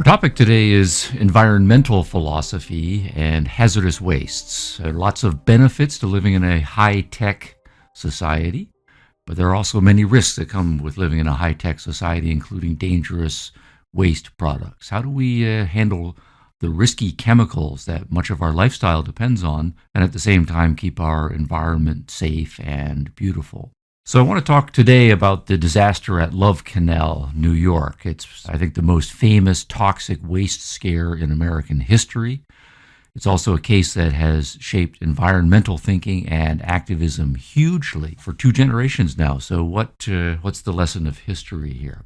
Topic today is environmental philosophy and hazardous wastes. There are lots of benefits to living in a high-tech society, but there are also many risks that come with living in a high-tech society, including dangerous waste products. How do we handle the risky chemicals that much of our lifestyle depends on, and at the same time keep our environment safe and beautiful? So I want to talk today about the disaster at Love Canal, New York. It's, I think, the most famous toxic waste scare in American history. It's also a case that has shaped environmental thinking and activism hugely for 2 generations now. So what's the lesson of history here?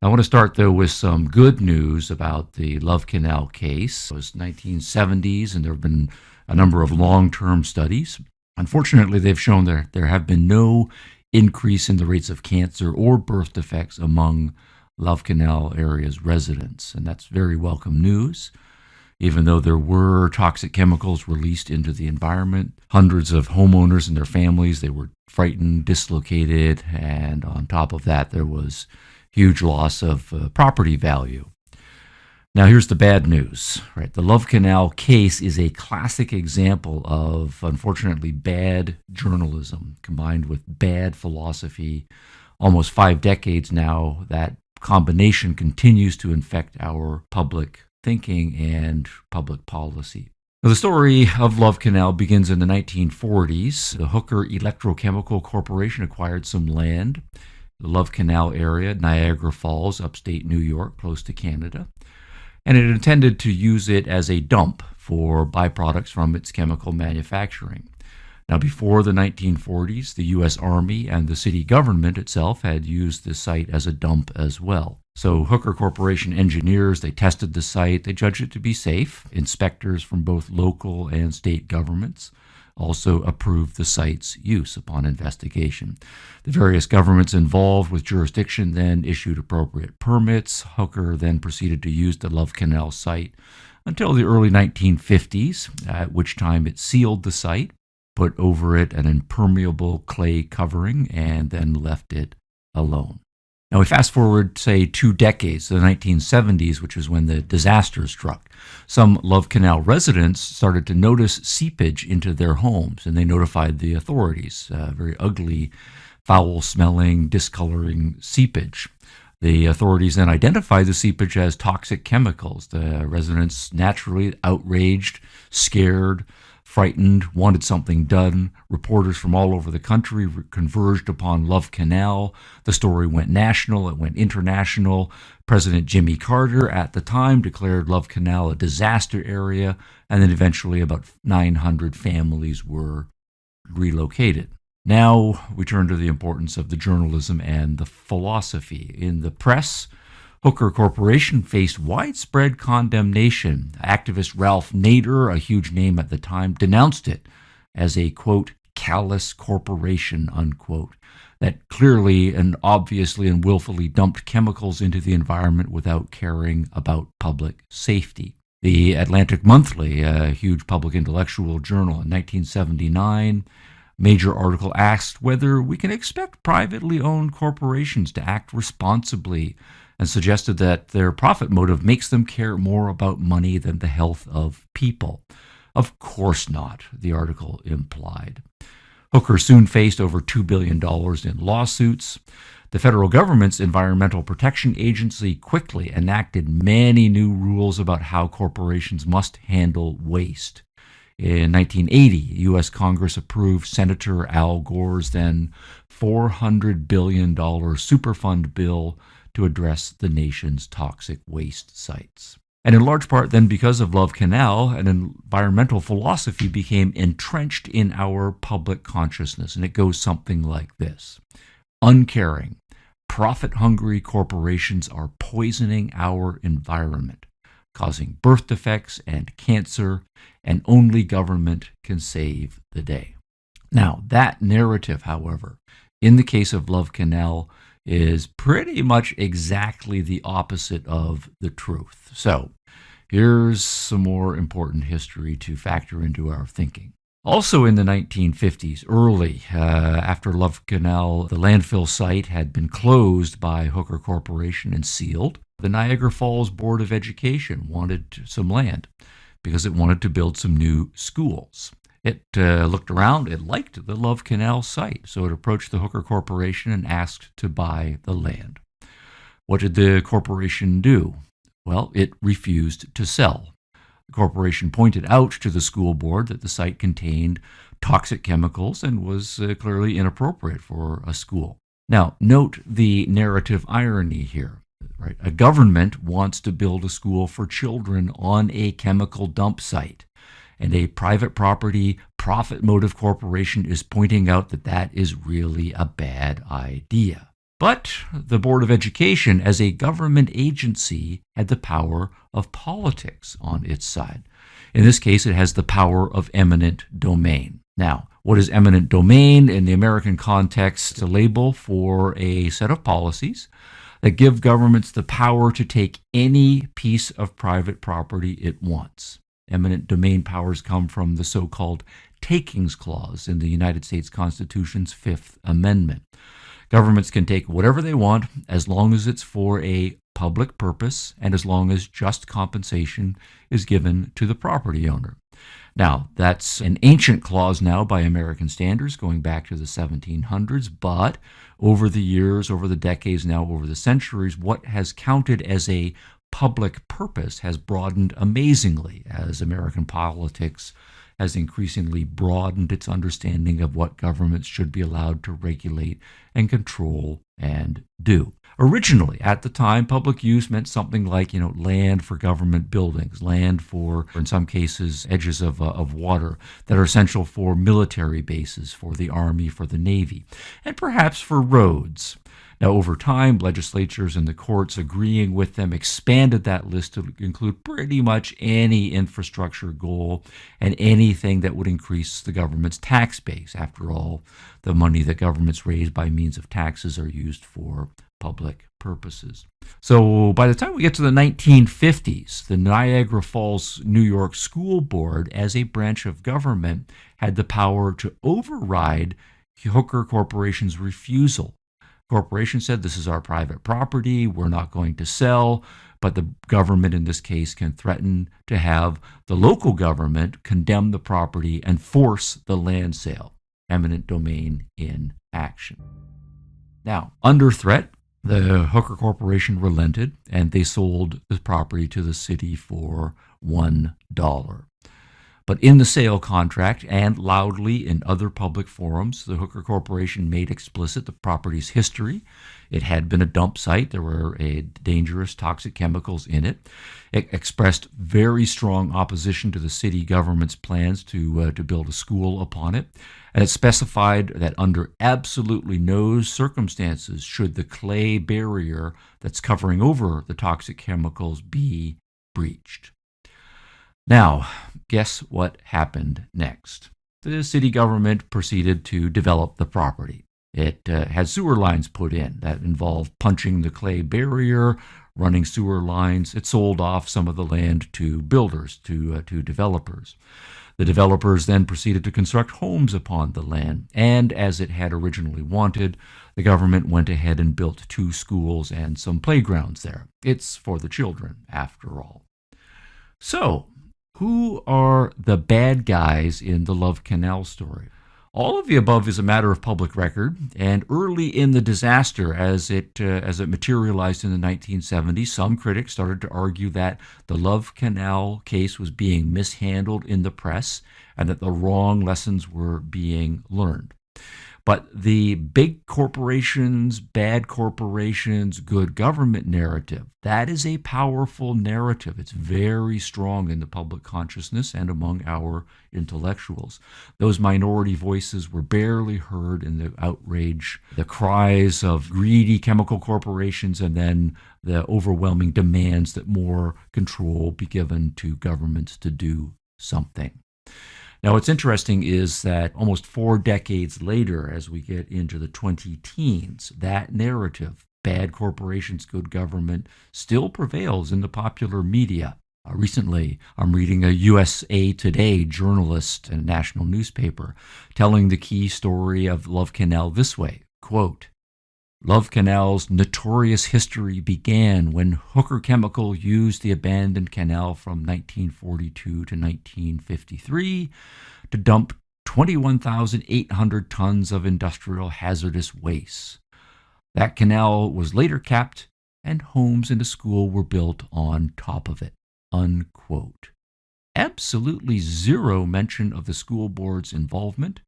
I want to start, though, with some good news about the Love Canal case. It was 1970s, and there have been a number of long-term studies. Unfortunately, they've shown there have been no increase in the rates of cancer or birth defects among Love Canal area's residents, and that's very welcome news. Even though there were toxic chemicals released into the environment, hundreds of homeowners and their families, they were frightened, dislocated, and on top of that, there was huge loss of property value. Now, here's the bad news, right? The Love Canal case is a classic example of, unfortunately, bad journalism combined with bad philosophy. Almost 5 decades now, that combination continues to infect our public thinking and public policy. Now, the story of Love Canal begins in the 1940s. The Hooker Electrochemical Corporation acquired some land, the Love Canal area, Niagara Falls, upstate New York, close to Canada. And it intended to use it as a dump for byproducts from its chemical manufacturing. Now, before the 1940s, the U.S. Army and the city government itself had used the site as a dump as well. So Hooker Corporation engineers, they tested the site, they judged it to be safe. Inspectors from both local and state governments also approved the site's use upon investigation. The various governments involved with jurisdiction then issued appropriate permits. Hooker then proceeded to use the Love Canal site until the early 1950s, at which time it sealed the site, put over it an impermeable clay covering, and then left it alone. Now, we fast forward, say, 2 decades, the 1970s, which is when the disaster struck. Some Love Canal residents started to notice seepage into their homes, and they notified the authorities. Very ugly, foul-smelling, discoloring seepage. The authorities then identified the seepage as toxic chemicals. The residents, naturally outraged, scared, frightened, wanted something done. Reporters from all over the country converged upon Love Canal. The story went national, it went international. President Jimmy Carter at the time declared Love Canal a disaster area, and then eventually about 900 families were relocated. Now we turn to the importance of the journalism and the philosophy. In the press, Hooker Corporation faced widespread condemnation. Activist Ralph Nader, a huge name at the time, denounced it as a, quote, callous corporation, unquote, that clearly and obviously and willfully dumped chemicals into the environment without caring about public safety. The Atlantic Monthly, a huge public intellectual journal in 1979, major article asked whether we can expect privately owned corporations to act responsibly, and suggested that their profit motive makes them care more about money than the health of people. Of course not, the article implied. Hooker soon faced over $2 billion in lawsuits. The federal government's Environmental Protection Agency quickly enacted many new rules about how corporations must handle waste. In 1980, U.S. Congress approved Senator Al Gore's then $400 billion Superfund bill to address the nation's toxic waste sites. And in large part then because of Love Canal, an environmental philosophy became entrenched in our public consciousness, and it goes something like this. Uncaring, profit-hungry corporations are poisoning our environment, causing birth defects and cancer, and only government can save the day. Now, that narrative, however, in the case of Love Canal, is pretty much exactly the opposite of the truth. So, here's some more important history to factor into our thinking. Also in the 1950s, early, after Love Canal, the landfill site had been closed by Hooker Corporation and sealed. The Niagara Falls Board of Education wanted some land because it wanted to build some new schools. It looked around, it liked the Love Canal site, so it approached the Hooker Corporation and asked to buy the land. What did the corporation do? Well, it refused to sell. The corporation pointed out to the school board that the site contained toxic chemicals and was clearly inappropriate for a school. Now, note the narrative irony here. Right? A government wants to build a school for children on a chemical dump site, and a private property, profit motive corporation is pointing out that that is really a bad idea. But the Board of Education, as a government agency, had the power of politics on its side. In this case, it has the power of eminent domain. Now, what is eminent domain in the American context? It's a label for a set of policies that give governments the power to take any piece of private property it wants. Eminent domain powers come from the so-called takings clause in the United States Constitution's Fifth Amendment. Governments can take whatever they want as long as it's for a public purpose and as long as just compensation is given to the property owner. Now, that's an ancient clause now by American standards going back to the 1700s, but over the years, over the decades now, over the centuries, what has counted as a public purpose has broadened amazingly as American politics has increasingly broadened its understanding of what governments should be allowed to regulate and control and do. Originally, at the time, public use meant something like, land for government buildings, land for, in some cases, edges of water that are essential for military bases, for the Army, for the Navy, and perhaps for roads. Now, over time, legislatures and the courts agreeing with them expanded that list to include pretty much any infrastructure goal and anything that would increase the government's tax base. After all, the money that governments raise by means of taxes are used for public purposes. So by the time we get to the 1950s, the Niagara Falls, New York School Board, as a branch of government, had the power to override Hooker Corporation's refusal. Corporation said, this is our private property, we're not going to sell, but the government in this case can threaten to have the local government condemn the property and force the land sale. Eminent domain in action. Now, under threat, the Hooker Corporation relented and they sold the property to the city for $1. But in the sale contract and loudly in other public forums, the Hooker Corporation made explicit the property's history. It had been a dump site. There were dangerous toxic chemicals in it. It expressed very strong opposition to the city government's plans to build a school upon it. And it specified that under absolutely no circumstances should the clay barrier that's covering over the toxic chemicals be breached. Now, guess what happened next? The city government proceeded to develop the property. It had sewer lines put in that involved punching the clay barrier, running sewer lines. It sold off some of the land to builders, to developers. The developers then proceeded to construct homes upon the land, and as it had originally wanted, the government went ahead and built 2 schools and some playgrounds there. It's for the children, after all. So, who are the bad guys in the Love Canal story? All of the above is a matter of public record, and early in the disaster, as it materialized in the 1970s, some critics started to argue that the Love Canal case was being mishandled in the press and that the wrong lessons were being learned. But the big corporations, bad corporations, good government narrative, that is a powerful narrative. It's very strong in the public consciousness and among our intellectuals. Those minority voices were barely heard in the outrage, the cries of greedy chemical corporations, and then the overwhelming demands that more control be given to governments to do something. Now, what's interesting is that almost 4 decades later, as we get into the 20-teens, that narrative, bad corporations, good government, still prevails in the popular media. Recently, I'm reading a USA Today journalist and national newspaper telling the key story of Love Canal this way, quote, Love Canal's notorious history began when Hooker Chemical used the abandoned canal from 1942 to 1953 to dump 21,800 tons of industrial hazardous waste. That canal was later capped, and homes and a school were built on top of it. Unquote. Absolutely zero mention of the school board's involvement,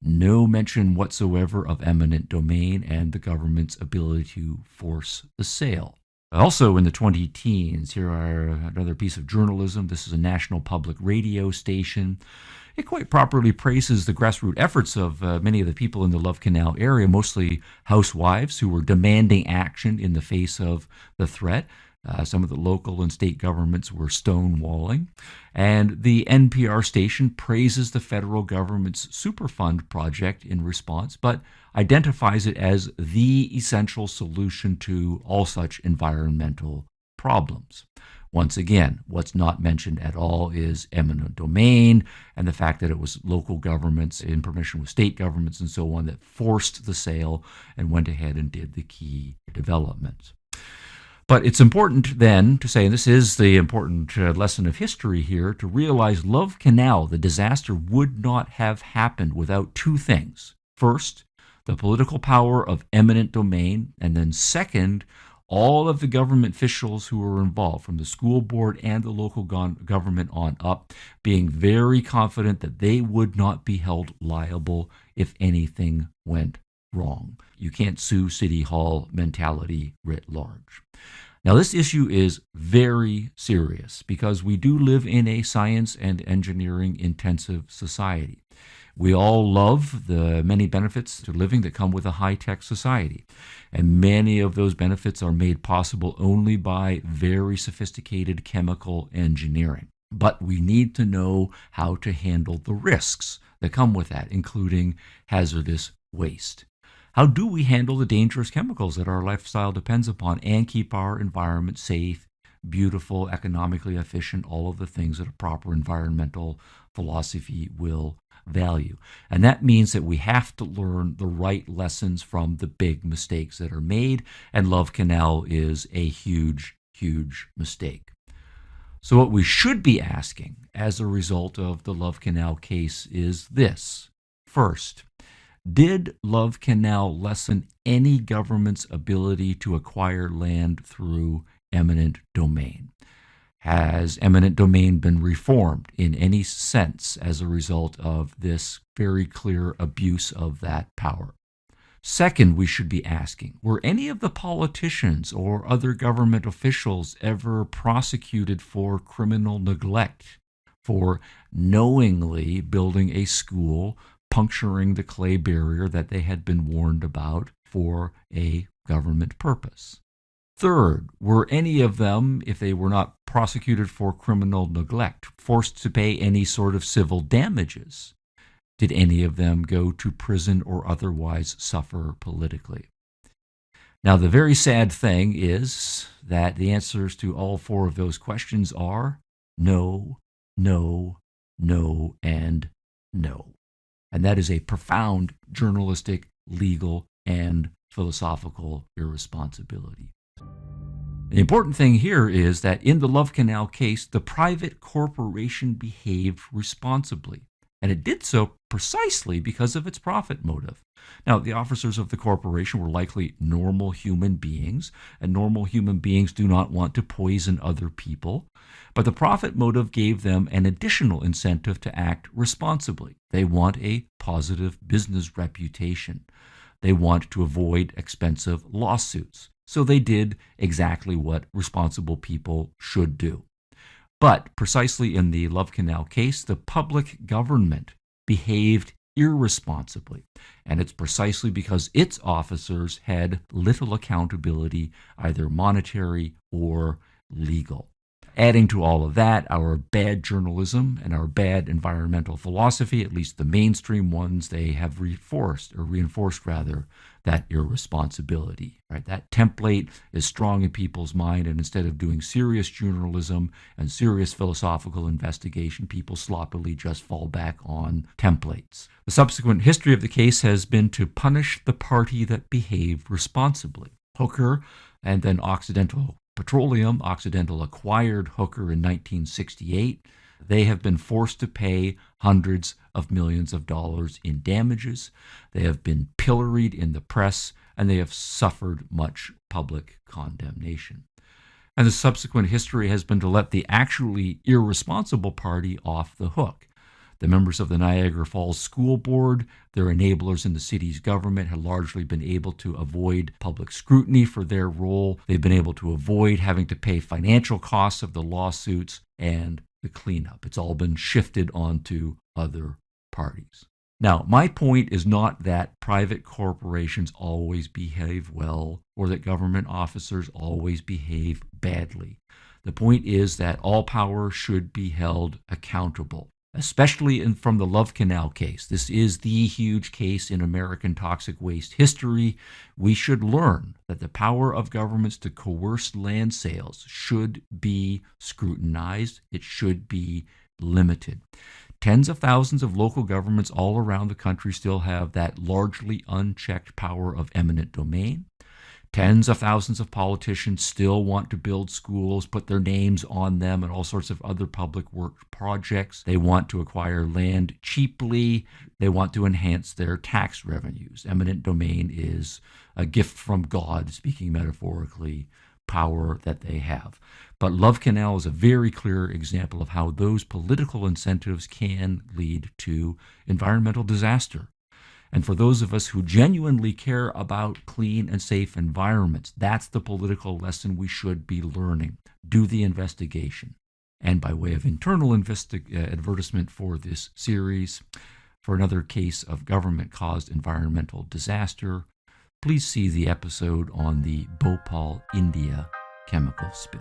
no mention whatsoever of eminent domain and the government's ability to force the sale. Also in the 20-teens, here are another piece of journalism. This is a national public radio station. It quite properly praises the grassroots efforts of many of the people in the Love Canal area, mostly housewives who were demanding action in the face of the threat. Some of the local and state governments were stonewalling. And the NPR station praises the federal government's Superfund project in response, but identifies it as the essential solution to all such environmental problems. Once again, what's not mentioned at all is eminent domain and the fact that it was local governments in permission with state governments and so on that forced the sale and went ahead and did the key developments. But it's important then to say, and this is the important lesson of history here, to realize Love Canal, the disaster, would not have happened without two things. First, the political power of eminent domain, and then second, all of the government officials who were involved, from the school board and the local government on up, being very confident that they would not be held liable if anything went wrong. You can't sue City Hall mentality writ large. Now, this issue is very serious because we do live in a science and engineering intensive society. We all love the many benefits to living that come with a high-tech society, and many of those benefits are made possible only by very sophisticated chemical engineering. But we need to know how to handle the risks that come with that, including hazardous waste. How do we handle the dangerous chemicals that our lifestyle depends upon and keep our environment safe, beautiful, economically efficient, all of the things that a proper environmental philosophy will value? And that means that we have to learn the right lessons from the big mistakes that are made, and Love Canal is a huge, huge mistake. So what we should be asking as a result of the Love Canal case is this. First, did Love Canal lessen any government's ability to acquire land through eminent domain? Has eminent domain been reformed in any sense as a result of this very clear abuse of that power? Second, we should be asking, were any of the politicians or other government officials ever prosecuted for criminal neglect, for knowingly building a school, puncturing the clay barrier that they had been warned about for a government purpose? Third, were any of them, if they were not prosecuted for criminal neglect, forced to pay any sort of civil damages? Did any of them go to prison or otherwise suffer politically? Now, the very sad thing is that the answers to all four of those questions are no, no, no, and no. And that is a profound journalistic, legal, and philosophical irresponsibility. The important thing here is that in the Love Canal case, the private corporation behaved responsibly. And it did so precisely because of its profit motive. Now, the officers of the corporation were likely normal human beings, and normal human beings do not want to poison other people. But the profit motive gave them an additional incentive to act responsibly. They want a positive business reputation. They want to avoid expensive lawsuits. So they did exactly what responsible people should do. But precisely in the Love Canal case, the public government behaved irresponsibly. And it's precisely because its officers had little accountability, either monetary or legal. Adding to all of that, our bad journalism and our bad environmental philosophy, at least the mainstream ones, they have reinforced that irresponsibility. Right? That template is strong in people's mind, and instead of doing serious journalism and serious philosophical investigation, people sloppily just fall back on templates. The subsequent history of the case has been to punish the party that behaved responsibly. Hooker and then Occidental Petroleum. Occidental acquired Hooker in 1968. They have been forced to pay hundreds of millions of dollars in damages. They have been pilloried in the press, and they have suffered much public condemnation. And the subsequent history has been to let the actually irresponsible party off the hook. The members of the Niagara Falls School Board, their enablers in the city's government, have largely been able to avoid public scrutiny for their role. They've been able to avoid having to pay financial costs of the lawsuits and the cleanup. It's all been shifted onto other parties. Now, my point is not that private corporations always behave well or that government officers always behave badly. The point is that all power should be held accountable, especially from the Love Canal case. This is the huge case in American toxic waste history. We should learn that the power of governments to coerce land sales should be scrutinized. It should be limited. Tens of thousands of local governments all around the country still have that largely unchecked power of eminent domain. Tens of thousands of politicians still want to build schools, put their names on them, and all sorts of other public work projects. They want to acquire land cheaply. They want to enhance their tax revenues. Eminent domain is a gift from God, speaking metaphorically, power that they have. But Love Canal is a very clear example of how those political incentives can lead to environmental disaster. And for those of us who genuinely care about clean and safe environments, that's the political lesson we should be learning. Do the investigation. And by way of internal advertisement for this series, for another case of government-caused environmental disaster, please see the episode on the Bhopal, India chemical spill.